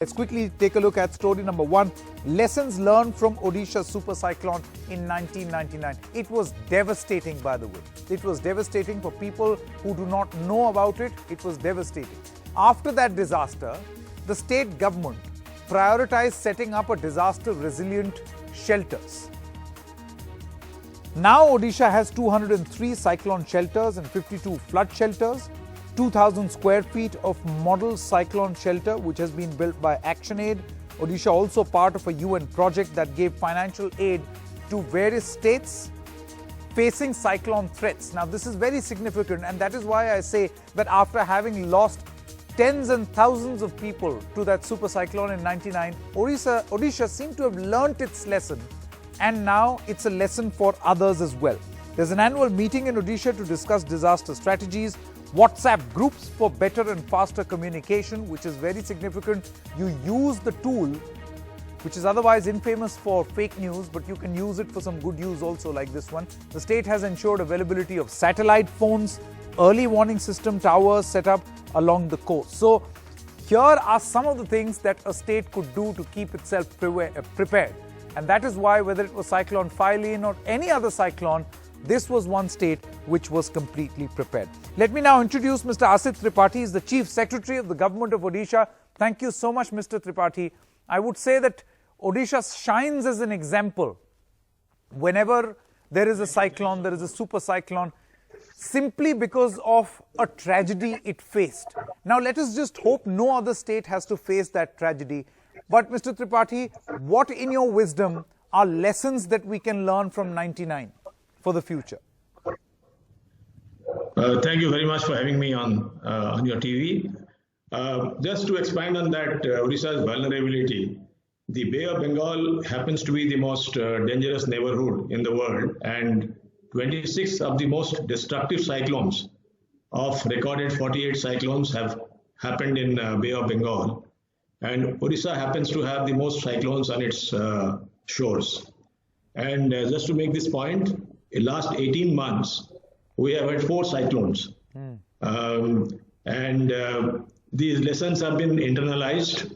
Let's quickly take a look at story number 1. Lessons learned from Odisha super cyclone in 1999. It was devastating, by the way. It was devastating for people who do not know about it. It was devastating. After that disaster, the state government prioritized setting up a disaster resilient shelters. Now Odisha has 203 cyclone shelters and 52 flood shelters. 2,000 square feet of model cyclone shelter which has been built by ActionAid. Odisha also part of a UN project that gave financial aid to various states facing cyclone threats. Now this is very significant, and that is why I say that after having lost tens and thousands of people to that super cyclone in 99, Odisha seemed to have learnt its lesson, and now it's a lesson for others as well. There's an annual meeting in Odisha to discuss disaster strategies, WhatsApp groups for better and faster communication, which is very significant. You use the tool, which is otherwise infamous for fake news, but you can use it for some good use also, like this one. The state has ensured availability of satellite phones, early warning system towers set up along the coast. So here are some of the things that a state could do to keep itself prepared. And that is why, whether it was Cyclone Phylline or any other cyclone, this was one state which was completely prepared. Let me now introduce Mr. Asit Tripathi. He is the Chief Secretary of the Government of Odisha. Thank you so much, Mr. Tripathi. I would say that Odisha shines as an example. Whenever there is a cyclone, there is a super cyclone, simply because of a tragedy it faced. Now let us just hope no other state has to face that tragedy. But Mr. Tripathi, what in your wisdom are lessons that we can learn from 99 for the future? Thank you very much for having me on your TV. Just to expand on that, Odisha's vulnerability, the Bay of Bengal happens to be the most dangerous neighborhood in the world, and 26 of the most destructive cyclones of recorded 48 cyclones have happened in Bay of Bengal, and Odisha happens to have the most cyclones on its shores. And just to make this point, in the last 18 months, we have had 4 cyclones. These lessons have been internalized.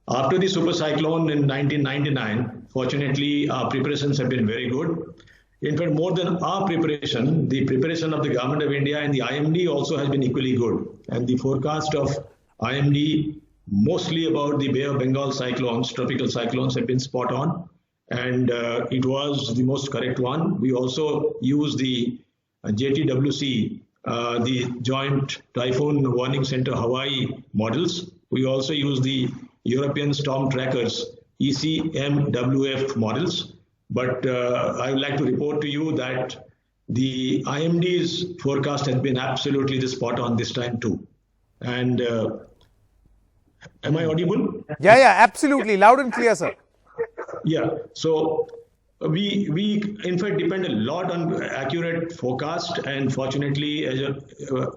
After the super cyclone in 1999, fortunately, our preparations have been very good. In fact, more than our preparation, the preparation of the Government of India and the IMD also has been equally good. And the forecast of IMD, mostly about the Bay of Bengal cyclones, tropical cyclones, have been spot on. And it was the most correct one. We also use the JTWC, the Joint Typhoon Warning Center Hawaii models. We also use the European Storm Trackers, ECMWF models. But I would like to report to you that the IMD's forecast has been absolutely the spot on this time too. And am I audible? Yeah, absolutely. Loud and clear, sir. Yeah, so we in fact depend a lot on accurate forecast, and fortunately,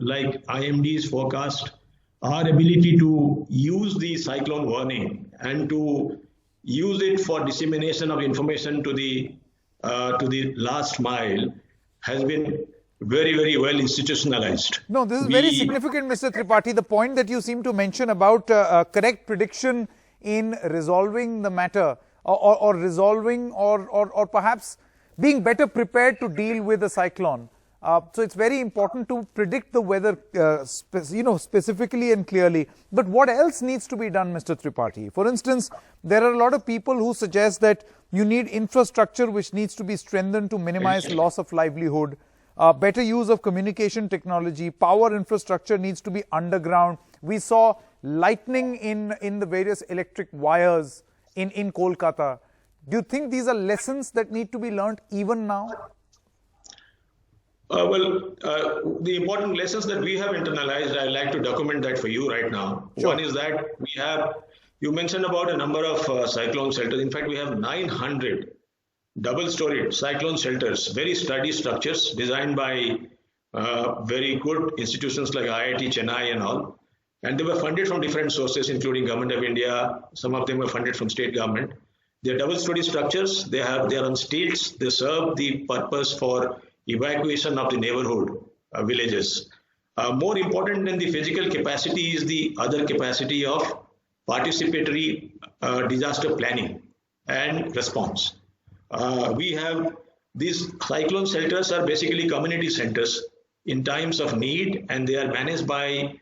like IMD's forecast, our ability to use the cyclone warning and to use it for dissemination of information to the last mile has been very, very well institutionalized. No, this is very significant, Mr. Tripathi. The point that you seem to mention about correct prediction in resolving the matter, or resolving or perhaps being better prepared to deal with a cyclone. So it's very important to predict the weather specifically and clearly. But what else needs to be done, Mr. Tripathi? For instance, there are a lot of people who suggest that you need infrastructure which needs to be strengthened to minimize loss of livelihood, better use of communication technology, power infrastructure needs to be underground. We saw lightning in the various electric wires in Kolkata. Do you think these are lessons that need to be learned even now? The important lessons that we have internalized, I'd like to document that for you right now. Sure. One is that you mentioned about a number of cyclone shelters. In fact, we have 900 double-storied cyclone shelters, very sturdy structures designed by very good institutions like IIT Chennai and all. And they were funded from different sources, including Government of India. Some of them were funded from state government. They're double-story structures. They are on stilts. They serve the purpose for evacuation of the neighborhood villages. More important than the physical capacity is the other capacity of participatory disaster planning and response. We have these cyclone shelters are basically community centers in times of need, and they are managed by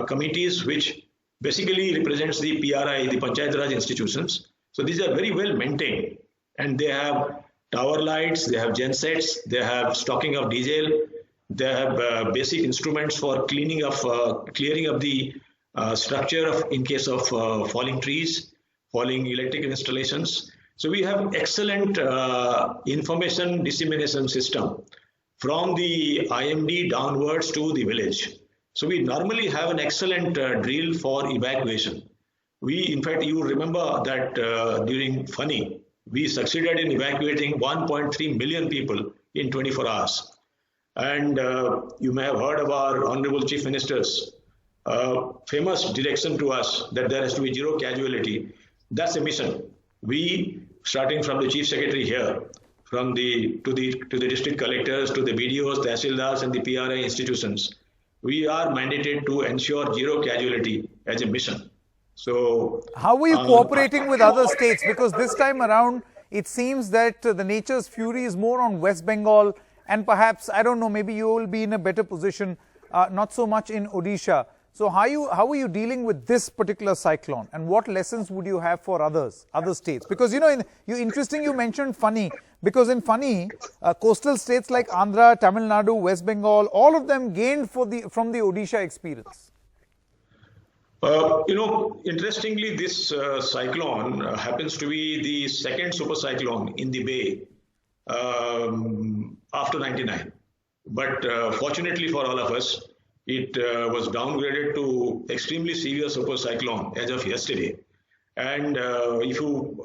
committees which basically represents the PRI, the Panchayat Raj institutions. So these are very well maintained, and they have tower lights, they have gensets, they have stocking of diesel, they have basic instruments for clearing up the structure in case of falling trees, falling electrical installations. So we have excellent information dissemination system from the IMD downwards to the village. So we normally have an excellent drill for evacuation. In fact, you remember that during Fani, we succeeded in evacuating 1.3 million people in 24 hours. And you may have heard of our Honorable Chief Minister's famous direction to us that there has to be zero casualty. That's a mission. We, starting from the Chief Secretary here, to the district collectors, to the BDOs, Tahsildars, and the PRI institutions, we are mandated to ensure zero casualty as a mission. So, how are you cooperating with other states? Because this time around, it seems that the nature's fury is more on West Bengal, and perhaps, I don't know, maybe you will be in a better position, not so much in Odisha. So how are you dealing with this particular cyclone, and what lessons would you have for other states? Because you mentioned Fani, because in Fani, coastal states like Andhra, Tamil Nadu, West Bengal, all of them gained from the Odisha experience. Interestingly, this cyclone happens to be the second super cyclone in the bay after 99. But fortunately for all of us, it was downgraded to extremely severe super cyclone as of yesterday. And if you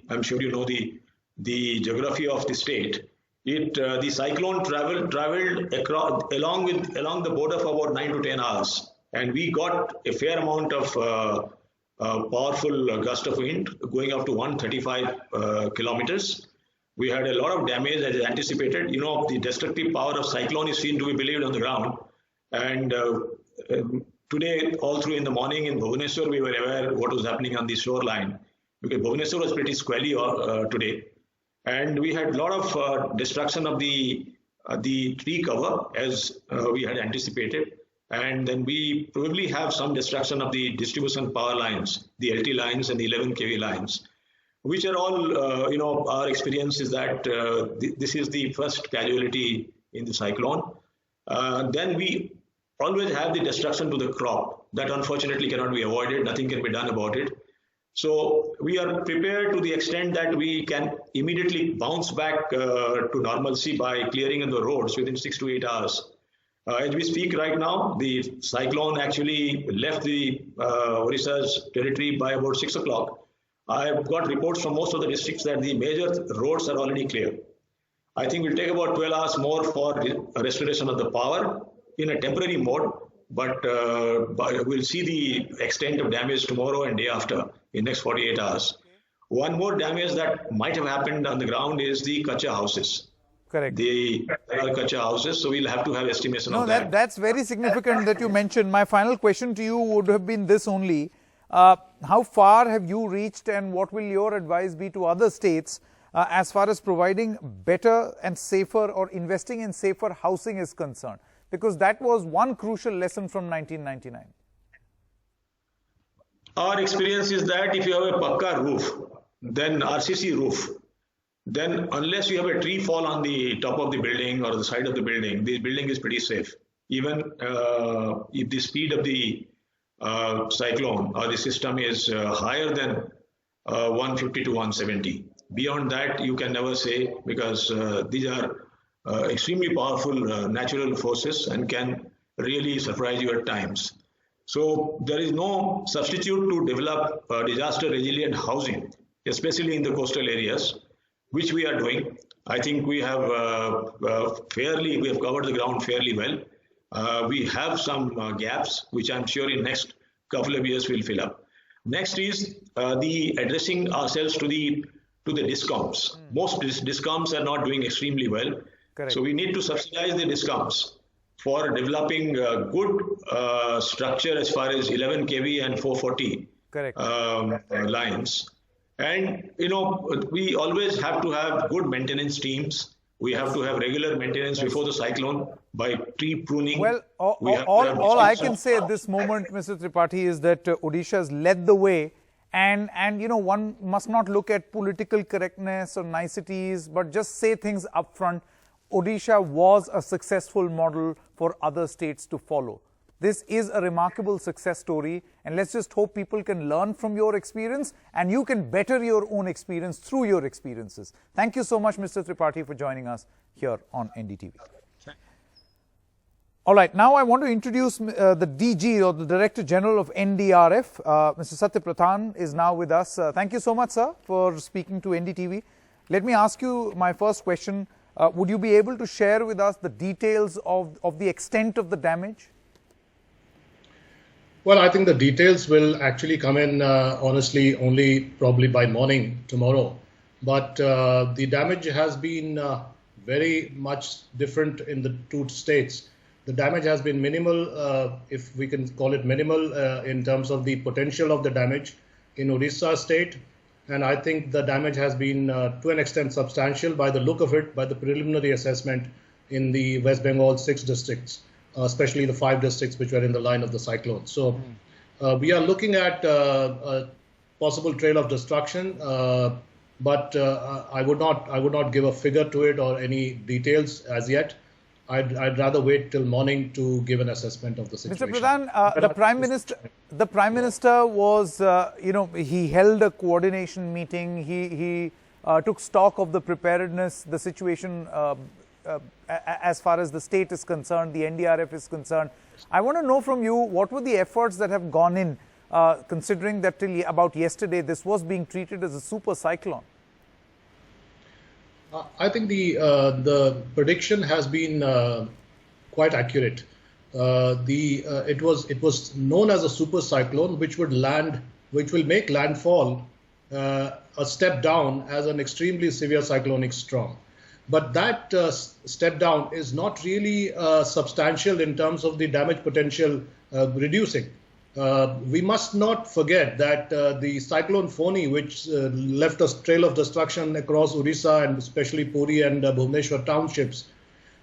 I'm sure you know the geography of the state. The cyclone traveled along the border for about 9 to 10 hours, and we got a fair amount of powerful gust of wind going up to 135 kilometers. We had a lot of damage as anticipated. The destructive power of cyclone is seen to be believed on the ground. And today, all through in the morning in Bhubaneswar, we were aware what was happening on the shoreline, because Bhubaneswar was pretty squally today. And we had a lot of destruction of the tree cover as we had anticipated. And then we probably have some destruction of the distribution power lines, the LT lines and the 11 kV lines, which are all, our experience is that this is the first casualty in the cyclone. Then we always have the destruction to the crop that unfortunately cannot be avoided. Nothing can be done about it. So we are prepared to the extent that we can immediately bounce back to normalcy by clearing in the roads within 6 to 8 hours. As we speak right now, the cyclone actually left the Odisha's territory by about 6 o'clock. I've got reports from most of the districts that the major roads are already clear. I think it will take about 12 hours more for restoration of the power in a temporary mode, but we'll see the extent of damage tomorrow and day after in next 48 hours. One more damage that might have happened on the ground is the Kacha houses. Correct. The Kacha houses, so we'll have to have estimation of that. That's very significant that you mentioned. My final question to you would have been this only. How far have you reached, and what will your advice be to other states as far as providing better and safer, or investing in safer housing is concerned? Because that was one crucial lesson from 1999. Our experience is that if you have a Pakka roof, then RCC roof, then unless you have a tree fall on the top of the building or the side of the building is pretty safe. Even if the speed of the cyclone or the system is higher than 150 to 170. Beyond that, you can never say, because these are extremely powerful natural forces and can really surprise you at times. So there is no substitute to develop disaster resilient housing, especially in the coastal areas, which we are doing. I think we have covered the ground fairly well. We have some gaps, which I'm sure in next couple of years we'll fill up. Next is the addressing ourselves to the DISCOMs. Most DISCOMs are not doing extremely well. Correct. So we need to subsidize the DISCOMs for developing good structure as far as 11 kV and 440 Correct. Lines. And, we always have to have good maintenance teams. We have to have regular maintenance before the cyclone by tree pruning. Well, We all I can say at this moment, Mr. Tripathi, is that Odisha has led the way. And one must not look at political correctness or niceties, but just say things upfront. Odisha was a successful model for other states to follow. This is a remarkable success story, and let's just hope people can learn from your experience and you can better your own experience through your experiences. Thank you so much, Mr. Tripathi, for joining us here on NDTV. All right, now I want to introduce the DG, or the Director General of NDRF. Mr. Satya Pradhan is now with us. Thank you so much, sir, for speaking to NDTV. Let me ask you my first question. Would you be able to share with us the details of the extent of the damage? Well, I think the details will actually come in, honestly, only probably by morning tomorrow. But the damage has been very much different in the two states. The damage has been minimal, if we can call it minimal, in terms of the potential of the damage in Odisha state. And I think the damage has been, to an extent, substantial by the look of it, by the preliminary assessment in the West Bengal 6 districts. Especially the 5 districts which were in the line of the cyclone. So we are looking at a possible trail of destruction, but I would not give a figure to it or any details as yet. I'd rather wait till morning to give an assessment of the situation. Mr. Pradhan, the Prime Minister was, he held a coordination meeting. He took stock of the preparedness, the situation as far as the state is concerned, the NDRF is concerned. I want to know from you, what were the efforts that have gone in, considering that till about yesterday, this was being treated as a super cyclone? I think the prediction has been quite accurate. It was known as a super cyclone, which will make landfall a step down as an extremely severe cyclonic storm. But that step down is not really substantial in terms of the damage potential reducing. We must not forget that the cyclone Foni, which left a trail of destruction across Odisha and especially Puri and Bhubaneswar townships,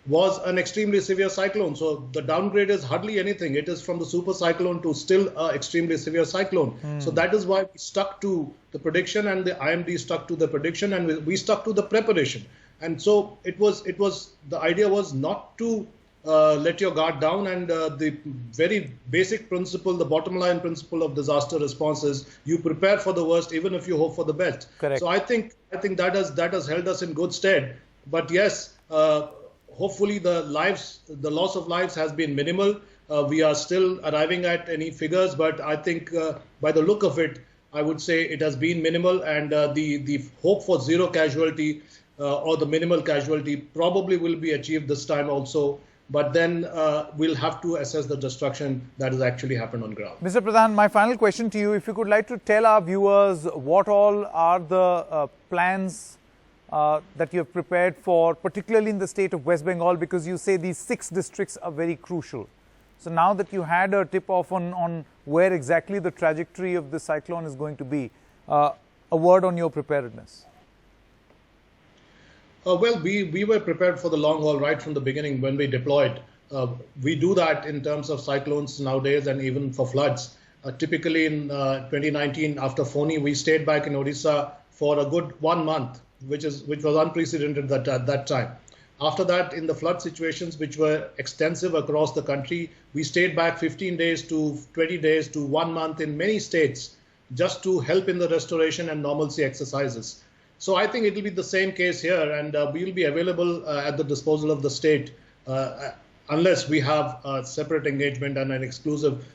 was an extremely severe cyclone. So the downgrade is hardly anything. It is from the super cyclone to still an extremely severe cyclone. So that is why we stuck to the prediction, and the IMD stuck to the prediction, and we stuck to the preparation. And so the idea was not to let your guard down, and the very basic principle, the bottom line principle of disaster response is you prepare for the worst even if you hope for the best. Correct. So I think that has held us in good stead. But yes, hopefully the loss of lives has been minimal. We are still arriving at any figures, but I think by the look of it, I would say it has been minimal, and the hope for zero casualty or the minimal casualty probably will be achieved this time also. But then we'll have to assess the destruction that has actually happened on ground. Mr. Pradhan, my final question to you, if you could like to tell our viewers what all are the plans that you have prepared for, particularly in the state of West Bengal, because you say these 6 districts are very crucial. So now that you had a tip-off on where exactly the trajectory of the cyclone is going to be, a word on your preparedness. Well, we were prepared for the long haul right from the beginning when we deployed. We do that in terms of cyclones nowadays and even for floods. Typically in 2019, after Foni, we stayed back in Odisha for a good 1 month, which was unprecedented at that time. After that, in the flood situations, which were extensive across the country, we stayed back 15 days to 20 days to 1 month in many states just to help in the restoration and normalcy exercises. So I think it will be the same case here, and we will be available at the disposal of the state unless we have a separate engagement and an exclusive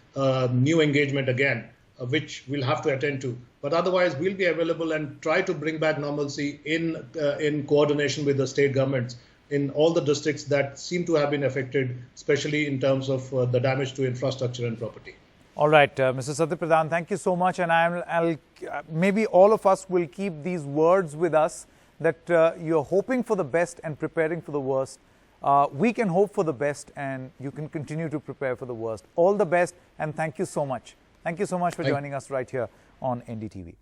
new engagement again, which we'll have to attend to. But otherwise, we'll be available and try to bring back normalcy in coordination with the state governments in all the districts that seem to have been affected, especially in terms of the damage to infrastructure and property. All right, Mr. Satya Pradhan, thank you so much. And maybe all of us will keep these words with us that you're hoping for the best and preparing for the worst. we can hope for the best and you can continue to prepare for the worst. All the best and thank you so much. Thank you so much for joining us right here on NDTV.